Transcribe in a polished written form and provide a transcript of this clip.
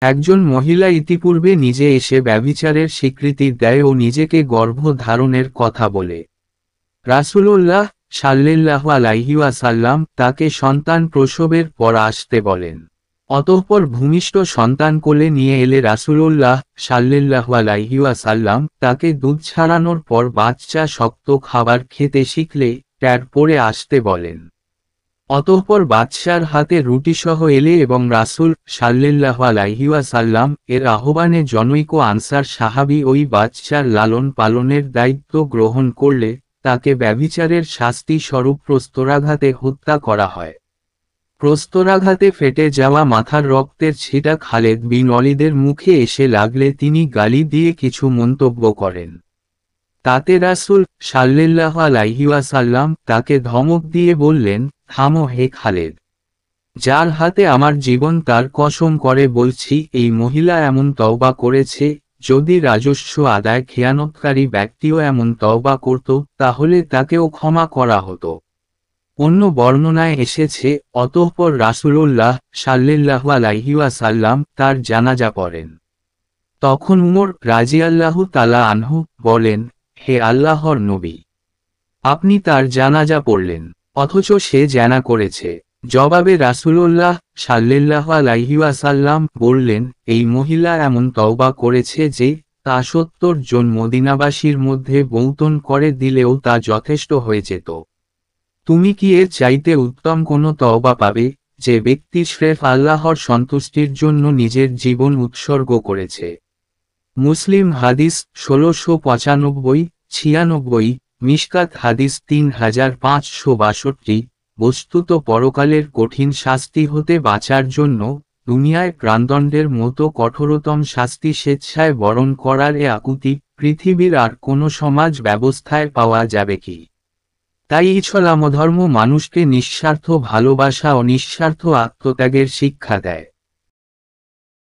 একজন মহিলা ইতিপূর্বে নিজে এসে ব্যভিচারের স্বীকৃতি দেয় ও নিজেকে গর্ভধারণের কথা বলে। রাসূলুল্লাহ সাল্লাল্লাহু আলাইহি ওয়াসাল্লাম তাকে সন্তান প্রসবের পর আসতে বলেন। অতঃপর ভূমিষ্ঠ সন্তান কোলে নিয়ে এলে রাসূলুল্লাহ সাল্লাল্লাহু আলাইহি ওয়াসাল্লাম তাকে দুধ ছাড়ানোর পর বাচ্চা শক্ত খাবার খেতে শিখলে ট্যার পরে আসতে বলেন। অতঃপর বাদশার হাতে রুটিসহ এলে এবং রাসূল সাল্লাল্লাহু আলাইহি ওয়াসাল্লাম এর আহ্বানে জনৈক আনসার সাহাবী ওই বাচ্চার লালন পালনের দায়িত্ব গ্রহণ করলে তাকে ব্যভিচারের শাস্তি স্বরূপ প্রস্তরাঘাতে হত্যা করা হয়। প্রস্তরাঘাতে ফেটে যাওয়া মাথার রক্তের ছিটা খালেদ বিন ওলীদের মুখে এসে লাগলে তিনি গালি দিয়ে কিছু মন্তব্য করেন। তাতে রাসূল সাল্লাল্লাহু আলাইহি ওয়াসাল্লাম তাকে ধমক দিয়ে বললেন, থামো হে খালেদ, যার হাতে আমার জীবন তার কসম করে বলছি এই মহিলা এমন তওবা করেছে, যদি রাজস্ব আদায় খেয়ানতকারী ব্যক্তিও এমন তওবা করত তাহলে তাকেও ক্ষমা করা হতো। অন্য বর্ণনায় এসেছে, অতঃপর রাসূলুল্লাহ সাল্লাল্লাহু আলাইহি ওয়াসাল্লাম তার জানাজা পড়েন। তখন উমর রাদিয়াল্লাহু তাআলা আনহু বলেন, হে আল্লাহর নবী, আপনি তার জানাজা পড়লেন, অথচ সে জেনা করেছে। জবাবে রাসূলুল্লাহ সাল্লাল্লাহু আলাইহি ওয়াসাল্লাম বললেন, এই মহিলা এমন তওবা করেছে যে তা ৭০ জন মদিনাবাসীর মধ্যে বৌতন করে দিলেও তা যথেষ্ট হয়ে যেত। তুমি কি এর চাইতে উত্তম কোনো তওবা পাবে, যে ব্যক্তি স্রেফ আল্লাহর সন্তুষ্টির জন্য নিজের জীবন উৎসর্গ করেছে? মুসলিম হাদিস ১৬৯৫-৯৬, মিশকাত হাদিস ৩৫৬২। বস্তুত পরকালের কঠিন শাস্তি হতে বাঁচার জন্য দুনিয়ায় প্রাণদণ্ডের মতো কঠোরতম শাস্তি স্বেচ্ছায় বরণ করার এ আকুতি পৃথিবীর আর কোনো সমাজ ব্যবস্থায় পাওয়া যাবে কি? তাই ইসলাম ধর্ম মানুষকে নিঃস্বার্থ ভালোবাসা ও নিঃস্বার্থ আত্মত্যাগের শিক্ষা দেয়।